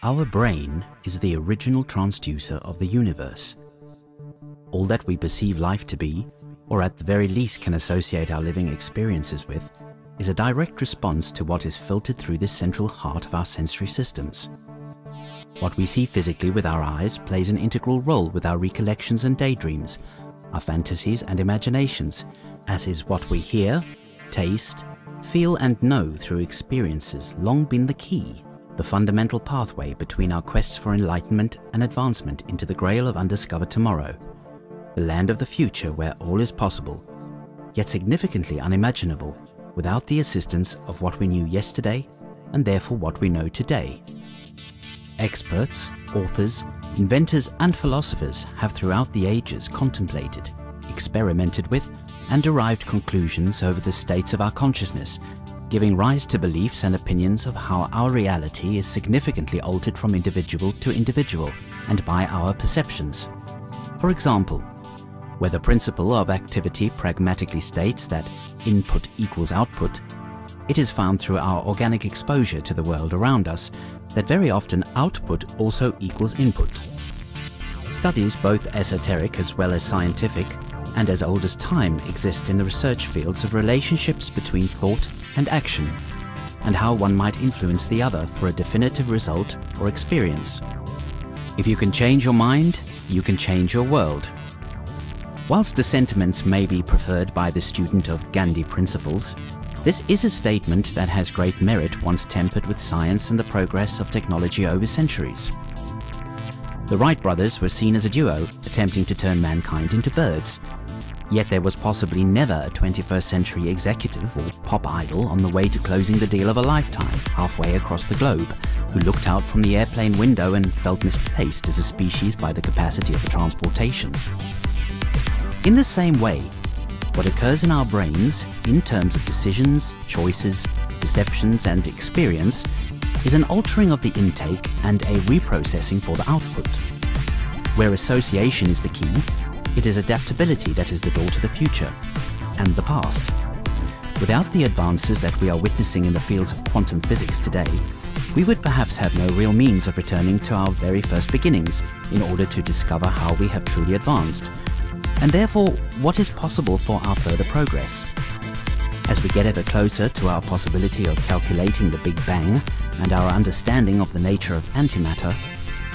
Our brain is the original transducer of the universe. All that we perceive life to be, or at the very least can associate our living experiences with, is a direct response to what is filtered through this central heart of our sensory systems. What we see physically with our eyes plays an integral role with our recollections and daydreams, our fantasies and imaginations, as is what we hear, taste, feel and know through experiences long been the key, the fundamental pathway between our quests for enlightenment and advancement into the grail of undiscovered tomorrow, the land of the future where all is possible, yet significantly unimaginable, without the assistance of what we knew yesterday and therefore what we know today. Experts, authors, inventors and philosophers have throughout the ages contemplated, experimented with and derived conclusions over the states of our consciousness, giving rise to beliefs and opinions of how our reality is significantly altered from individual to individual and by our perceptions. For example, where the principle of activity pragmatically states that input equals output, it is found through our organic exposure to the world around us that very often output also equals input. Studies both esoteric as well as scientific and as old as time exist in the research fields of relationships between thought and action, and how one might influence the other for a definitive result or experience. If you can change your mind, you can change your world. Whilst the sentiments may be preferred by the student of Gandhi principles, this is a statement that has great merit once tempered with science and the progress of technology over centuries. The Wright brothers were seen as a duo attempting to turn mankind into birds. Yet there was possibly never a 21st century executive or pop idol on the way to closing the deal of a lifetime halfway across the globe, who looked out from the airplane window and felt misplaced as a species by the capacity of the transportation. In the same way, what occurs in our brains in terms of decisions, choices, perceptions and experience is an altering of the intake and a reprocessing for the output. Where association is the key, it is adaptability that is the door to the future and the past. Without the advances that we are witnessing in the fields of quantum physics today, we would perhaps have no real means of returning to our very first beginnings in order to discover how we have truly advanced, and therefore what is possible for our further progress. As we get ever closer to our possibility of calculating the Big Bang and our understanding of the nature of antimatter,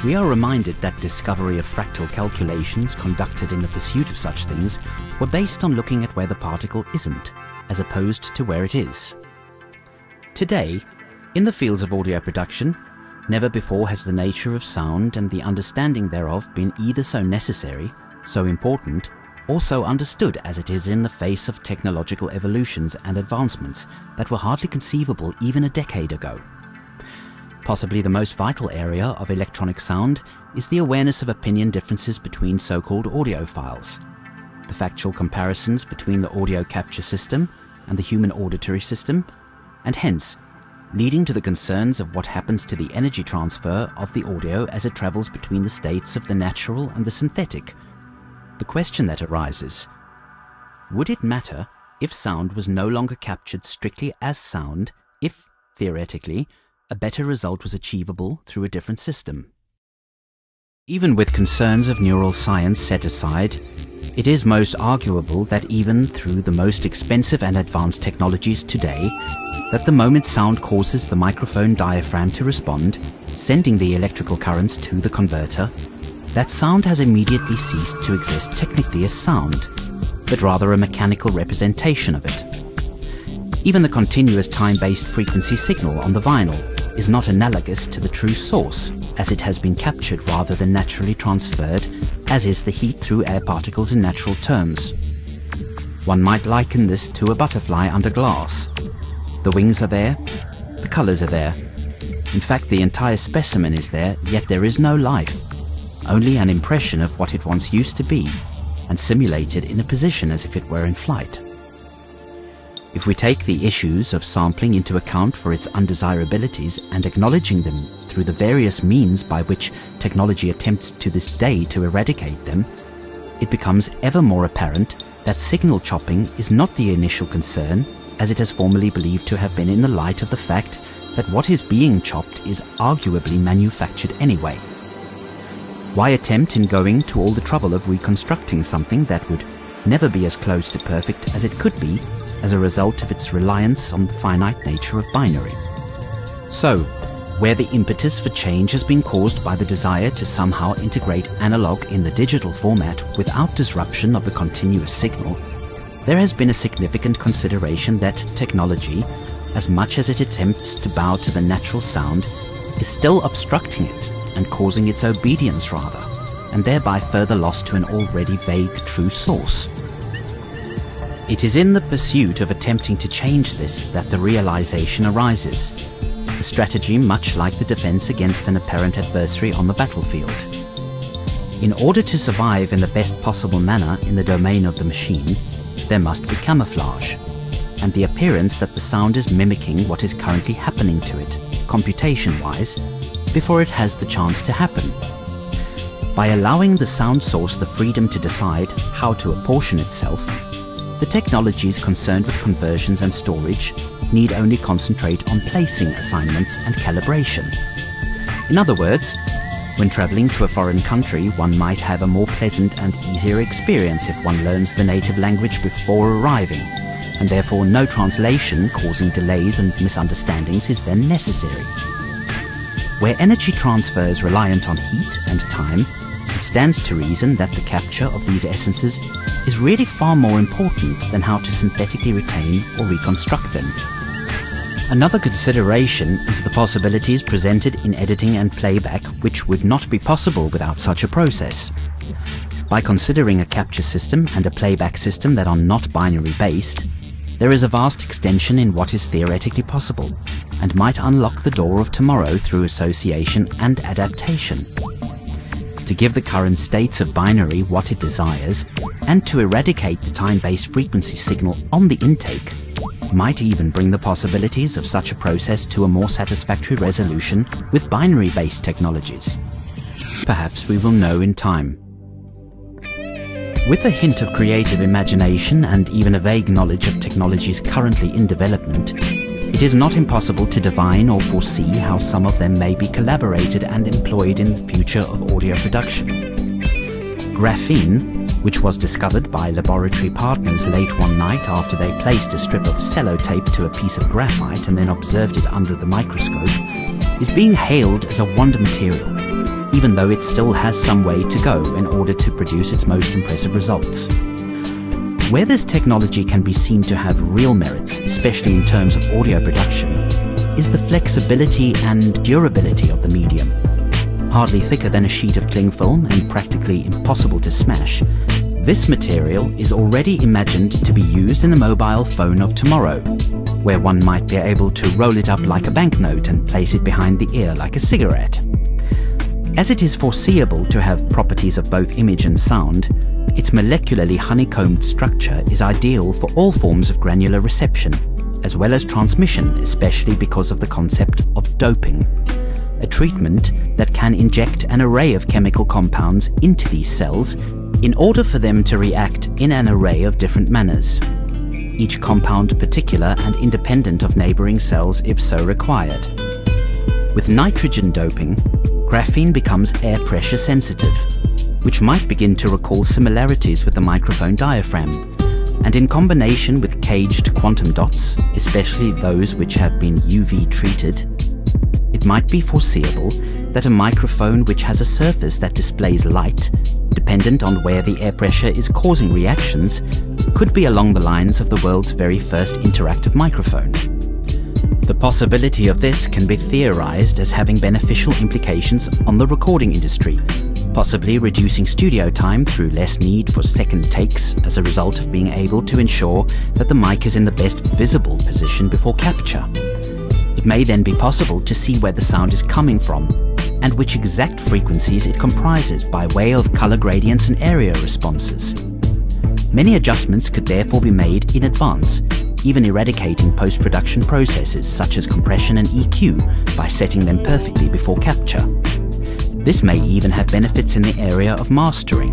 we are reminded that discovery of fractal calculations conducted in the pursuit of such things were based on looking at where the particle isn't, as opposed to where it is. Today, in the fields of audio production, never before has the nature of sound and the understanding thereof been either so necessary, so important, or so understood as it is in the face of technological evolutions and advancements that were hardly conceivable even a decade ago. Possibly the most vital area of electronic sound is the awareness of opinion differences between so-called audiophiles, the factual comparisons between the audio capture system and the human auditory system, and hence, leading to the concerns of what happens to the energy transfer of the audio as it travels between the states of the natural and the synthetic. The question that arises: would it matter if sound was no longer captured strictly as sound if, theoretically, a better result was achievable through a different system? Even with concerns of neural science set aside, it is most arguable that even through the most expensive and advanced technologies today, that the moment sound causes the microphone diaphragm to respond, sending the electrical currents to the converter, that sound has immediately ceased to exist technically as sound, but rather a mechanical representation of it. Even the continuous time-based frequency signal on the vinyl is not analogous to the true source, as it has been captured rather than naturally transferred, as is the heat through air particles in natural terms. One might liken this to a butterfly under glass. The wings are there, the colors are there. In fact, the entire specimen is there, yet there is no life, only an impression of what it once used to be, and simulated in a position as if it were in flight. If we take the issues of sampling into account for its undesirabilities and acknowledging them through the various means by which technology attempts to this day to eradicate them, it becomes ever more apparent that signal chopping is not the initial concern, as it has formerly believed to have been, in the light of the fact that what is being chopped is arguably manufactured anyway. Why attempt in going to all the trouble of reconstructing something that would never be as close to perfect as it could be as a result of its reliance on the finite nature of binary? So, where the impetus for change has been caused by the desire to somehow integrate analog in the digital format without disruption of the continuous signal, there has been a significant consideration that technology, as much as it attempts to bow to the natural sound, is still obstructing it and causing its obedience rather, and thereby further loss to an already vague true source. It is in the pursuit of attempting to change this that the realization arises, a strategy much like the defense against an apparent adversary on the battlefield. In order to survive in the best possible manner in the domain of the machine, there must be camouflage, and the appearance that the sound is mimicking what is currently happening to it, computation-wise, before it has the chance to happen. By allowing the sound source the freedom to decide how to apportion itself, the technologies concerned with conversions and storage need only concentrate on placing assignments and calibration. In other words, when traveling to a foreign country, one might have a more pleasant and easier experience if one learns the native language before arriving, and therefore no translation causing delays and misunderstandings is then necessary. Where energy transfer is reliant on heat and time, it stands to reason that the capture of these essences is really far more important than how to synthetically retain or reconstruct them. Another consideration is the possibilities presented in editing and playback which would not be possible without such a process. By considering a capture system and a playback system that are not binary based, there is a vast extension in what is theoretically possible, and might unlock the door of tomorrow through association and adaptation. To give the current states of binary what it desires, and to eradicate the time-based frequency signal on the intake, might even bring the possibilities of such a process to a more satisfactory resolution with binary-based technologies. Perhaps we will know in time. With a hint of creative imagination and even a vague knowledge of technologies currently in development, it is not impossible to divine or foresee how some of them may be collaborated and employed in the future of audio production. Graphene, which was discovered by laboratory partners late one night after they placed a strip of sellotape to a piece of graphite and then observed it under the microscope, is being hailed as a wonder material, even though it still has some way to go in order to produce its most impressive results. Where this technology can be seen to have real merits, especially in terms of audio production, is the flexibility and durability of the medium. Hardly thicker than a sheet of cling film and practically impossible to smash, this material is already imagined to be used in the mobile phone of tomorrow, where one might be able to roll it up like a banknote and place it behind the ear like a cigarette. As it is foreseeable to have properties of both image and sound, its molecularly honeycombed structure is ideal for all forms of granular reception, as well as transmission, especially because of the concept of doping, a treatment that can inject an array of chemical compounds into these cells in order for them to react in an array of different manners, each compound particular and independent of neighboring cells if so required. With nitrogen doping, graphene becomes air pressure sensitive, which might begin to recall similarities with the microphone diaphragm, and in combination with caged quantum dots, especially those which have been UV treated, it might be foreseeable that a microphone which has a surface that displays light, dependent on where the air pressure is causing reactions, could be along the lines of the world's very first interactive microphone. The possibility of this can be theorized as having beneficial implications on the recording industry, possibly reducing studio time through less need for second takes as a result of being able to ensure that the mic is in the best visible position before capture. It may then be possible to see where the sound is coming from and which exact frequencies it comprises by way of color gradients and area responses. Many adjustments could therefore be made in advance, even eradicating post-production processes such as compression and EQ by setting them perfectly before capture. This may even have benefits in the area of mastering,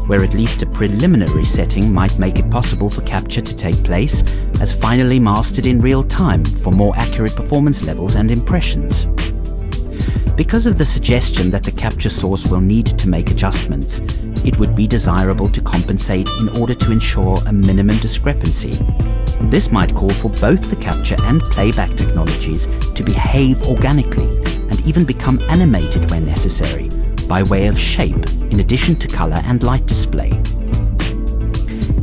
where at least a preliminary setting might make it possible for capture to take place as finally mastered in real time for more accurate performance levels and impressions. Because of the suggestion that the capture source will need to make adjustments, it would be desirable to compensate in order to ensure a minimum discrepancy. This might call for both the capture and playback technologies to behave organically and even become animated when necessary, by way of shape in addition to color and light display.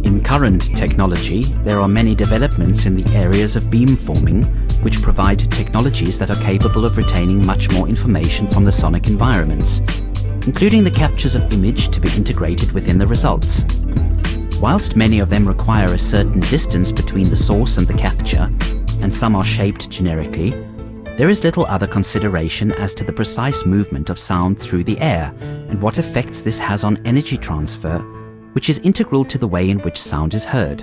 In current technology, there are many developments in the areas of beamforming, which provide technologies that are capable of retaining much more information from the sonic environments, including the captures of image to be integrated within the results. Whilst many of them require a certain distance between the source and the capture, and some are shaped generically, there is little other consideration as to the precise movement of sound through the air and what effects this has on energy transfer, which is integral to the way in which sound is heard.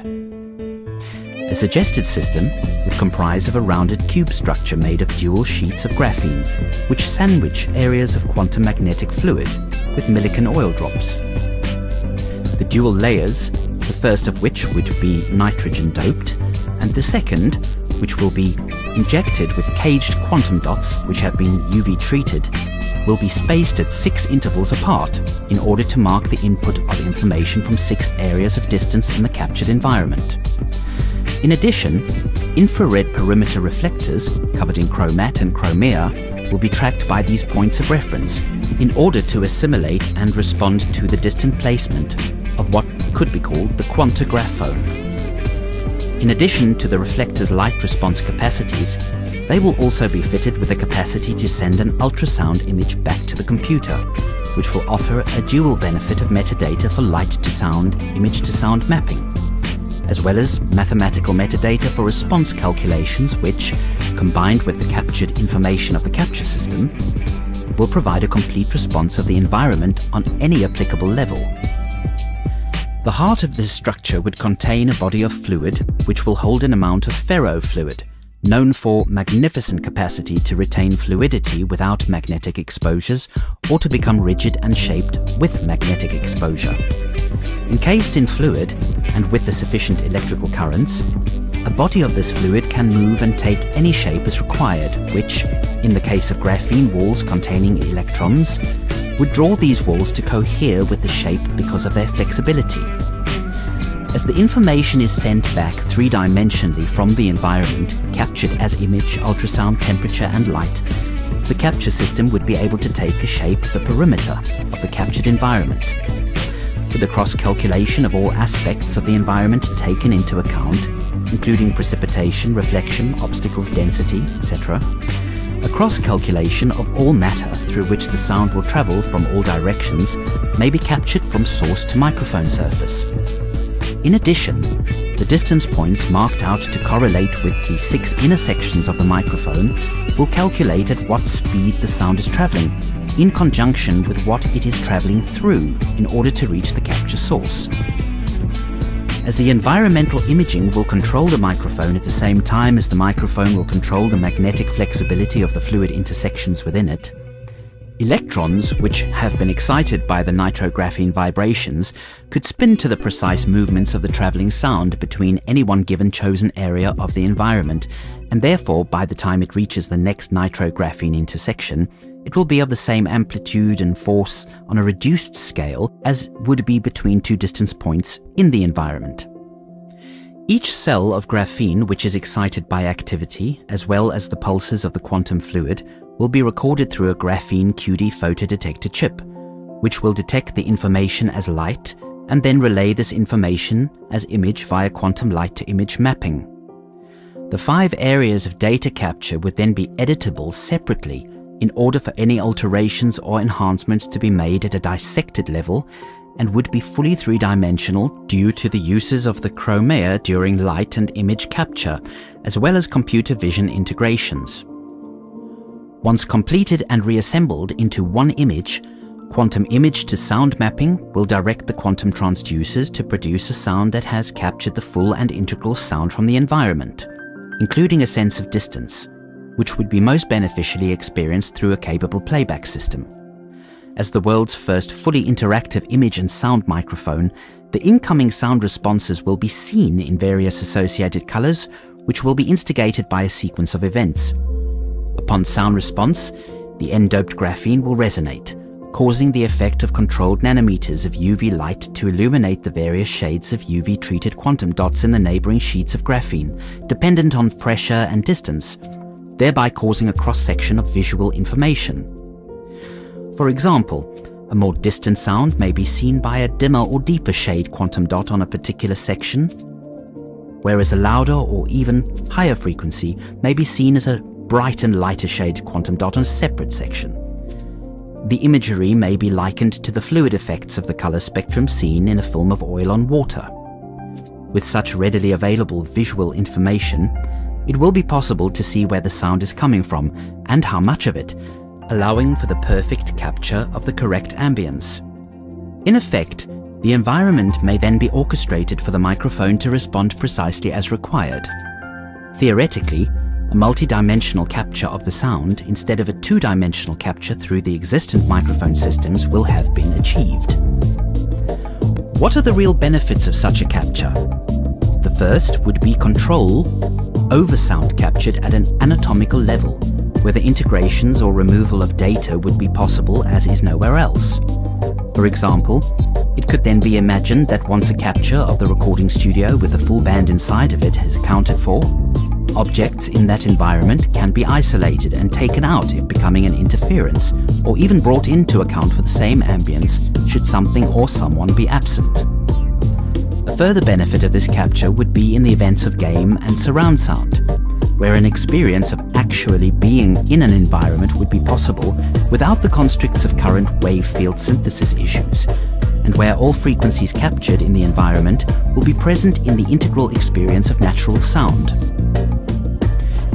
A suggested system would comprise of a rounded cube structure made of dual sheets of graphene, which sandwich areas of quantum magnetic fluid with silicon oil drops. The dual layers, the first of which would be nitrogen doped, and the second, which will be injected with caged quantum dots which have been UV treated, will be spaced at 6 intervals apart in order to mark the input of information from 6 areas of distance in the captured environment. In addition, infrared perimeter reflectors, covered in chromat and chromia, will be tracked by these points of reference in order to assimilate and respond to the distant placement of what could be called the quantigraphone. In addition to the reflector's light response capacities, they will also be fitted with the capacity to send an ultrasound image back to the computer, which will offer a dual benefit of metadata for light-to-sound, image-to-sound mapping, as well as mathematical metadata for response calculations which, combined with the captured information of the capture system, will provide a complete response of the environment on any applicable level. The heart of this structure would contain a body of fluid which will hold an amount of ferrofluid, known for magnificent capacity to retain fluidity without magnetic exposures or to become rigid and shaped with magnetic exposure. Encased in fluid, and with the sufficient electrical currents, a body of this fluid can move and take any shape as required, which, in the case of graphene walls containing electrons, would draw these walls to cohere with the shape because of their flexibility. As the information is sent back 3-dimensionally from the environment, captured as image, ultrasound, temperature and light, the capture system would be able to take a shape of the perimeter of the captured environment. With the cross-calculation of all aspects of the environment taken into account, including precipitation, reflection, obstacles, density, etc., a cross-calculation of all matter through which the sound will travel from all directions may be captured from source to microphone surface. In addition, the distance points marked out to correlate with the 6 intersections of the microphone will calculate at what speed the sound is traveling, in conjunction with what it is traveling through in order to reach the capture source. As the environmental imaging will control the microphone at the same time as the microphone will control the magnetic flexibility of the fluid intersections within it, electrons, which have been excited by the nitrographene vibrations, could spin to the precise movements of the traveling sound between any one given chosen area of the environment, and therefore by the time it reaches the next nitrographene intersection, it will be of the same amplitude and force on a reduced scale as would be between 2 distance points in the environment. Each cell of graphene which is excited by activity, as well as the pulses of the quantum fluid, will be recorded through a graphene QD photodetector chip, which will detect the information as light and then relay this information as image via quantum light-to-image mapping. The 5 areas of data capture would then be editable separately in order for any alterations or enhancements to be made at a dissected level, and would be fully 3-dimensional due to the uses of the chromia during light and image capture, as well as computer vision integrations. Once completed and reassembled into one image, quantum image to sound mapping will direct the quantum transducers to produce a sound that has captured the full and integral sound from the environment, including a sense of distance, which would be most beneficially experienced through a capable playback system. As the world's first fully interactive image and sound microphone, the incoming sound responses will be seen in various associated colors, which will be instigated by a sequence of events. Upon sound response, the N-doped graphene will resonate, causing the effect of controlled nanometers of UV light to illuminate the various shades of UV-treated quantum dots in the neighboring sheets of graphene, dependent on pressure and distance, thereby causing a cross-section of visual information. For example, a more distant sound may be seen by a dimmer or deeper shade quantum dot on a particular section, whereas a louder or even higher frequency may be seen as a bright and lighter shade quantum dot on a separate section. The imagery may be likened to the fluid effects of the color spectrum seen in a film of oil on water. With such readily available visual information, it will be possible to see where the sound is coming from and how much of it, allowing for the perfect capture of the correct ambience. In effect, the environment may then be orchestrated for the microphone to respond precisely as required. Theoretically, a multi-dimensional capture of the sound instead of a two-dimensional capture through the existent microphone systems will have been achieved. What are the real benefits of such a capture? The first would be control over sound captured at an anatomical level, where the integrations or removal of data would be possible as is nowhere else. For example, it could then be imagined that once a capture of the recording studio with a full band inside of it is accounted for, objects in that environment can be isolated and taken out if becoming an interference, or even brought in to account for the same ambience should something or someone be absent. A further benefit of this capture would be in the events of game and surround sound, where an experience of actually being in an environment would be possible without the constricts of current wave field synthesis issues, and where all frequencies captured in the environment will be present in the integral experience of natural sound.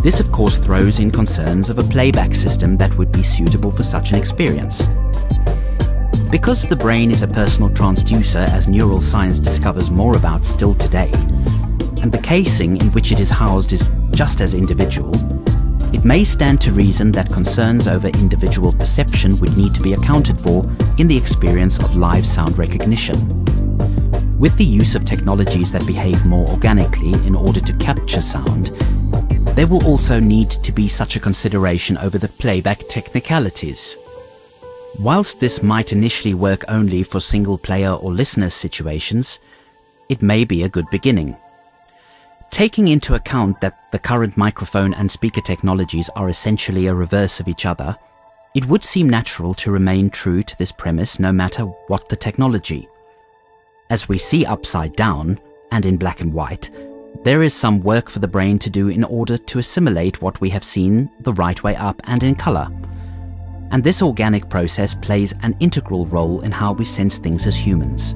This of course throws in concerns of a playback system that would be suitable for such an experience. Because the brain is a personal transducer, as neural science discovers more about still today, and the casing in which it is housed is just as individual, it may stand to reason that concerns over individual perception would need to be accounted for in the experience of live sound recognition. With the use of technologies that behave more organically in order to capture sound, there will also need to be such a consideration over the playback technicalities. Whilst this might initially work only for single-player or listener situations, it may be a good beginning. Taking into account that the current microphone and speaker technologies are essentially a reverse of each other, it would seem natural to remain true to this premise no matter what the technology. As we see upside down, and in black and white, there is some work for the brain to do in order to assimilate what we have seen the right way up and in color. And this organic process plays an integral role in how we sense things as humans.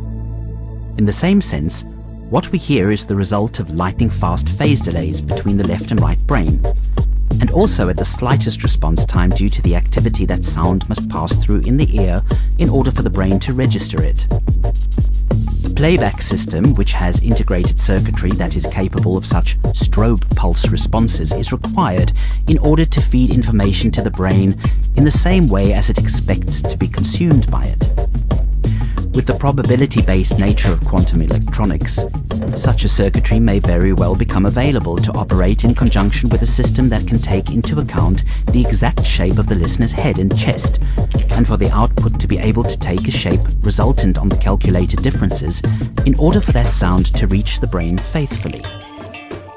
In the same sense, what we hear is the result of lightning-fast phase delays between the left and right brain, and also at the slightest response time due to the activity that sound must pass through in the ear in order for the brain to register it. The playback system, which has integrated circuitry that is capable of such strobe pulse responses, is required in order to feed information to the brain in the same way as it expects to be consumed by it. With the probability-based nature of quantum electronics, such a circuitry may very well become available to operate in conjunction with a system that can take into account the exact shape of the listener's head and chest, and for the output to be able to take a shape resultant on the calculated differences in order for that sound to reach the brain faithfully.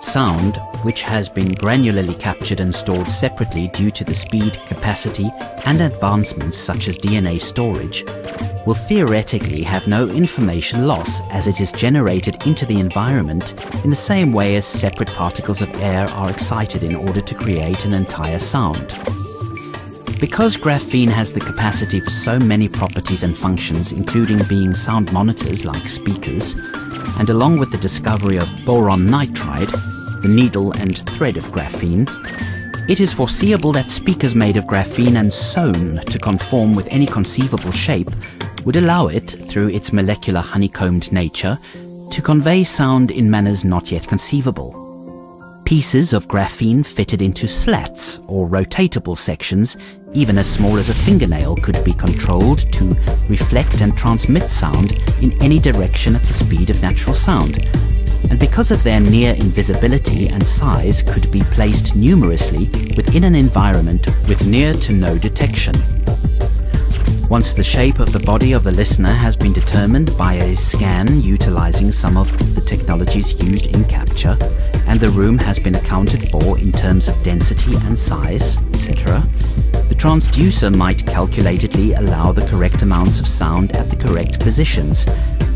Sound, which has been granularly captured and stored separately due to the speed, capacity, and advancements such as DNA storage, will theoretically have no information loss as it is generated into the environment in the same way as separate particles of air are excited in order to create an entire sound. Because graphene has the capacity for so many properties and functions, including being sound monitors like speakers, and along with the discovery of boron nitride, the needle and thread of graphene, it is foreseeable that speakers made of graphene and sewn to conform with any conceivable shape would allow it, through its molecular honeycombed nature, to convey sound in manners not yet conceivable. Pieces of graphene fitted into slats or rotatable sections Even as small as a fingernail could be controlled to reflect and transmit sound in any direction at the speed of natural sound, and because of their near invisibility and size could be placed numerously within an environment with near to no detection. Once the shape of the body of the listener has been determined by a scan utilizing some of the technologies used in capture, and the room has been accounted for in terms of density and size, etc., the transducer might calculatedly allow the correct amounts of sound at the correct positions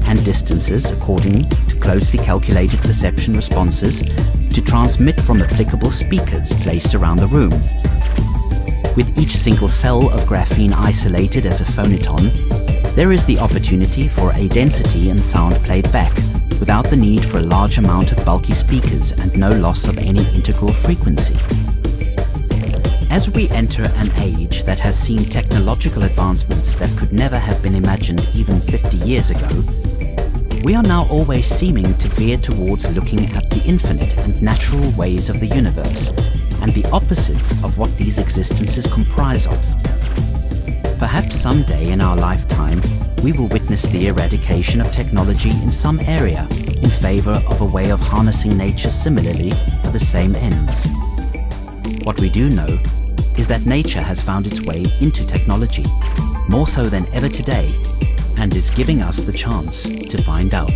and distances according to closely calculated perception responses to transmit from applicable speakers placed around the room. With each single cell of graphene isolated as a phoneton, there is the opportunity for a density and sound played back, without the need for a large amount of bulky speakers and no loss of any integral frequency. As we enter an age that has seen technological advancements that could never have been imagined even 50 years ago, we are now always seeming to veer towards looking at the infinite and natural ways of the universe, and the opposites of what these existences comprise of. Perhaps someday in our lifetime, we will witness the eradication of technology in some area in favor of a way of harnessing nature similarly for the same ends. What we do know is that nature has found its way into technology, more so than ever today, and is giving us the chance to find out.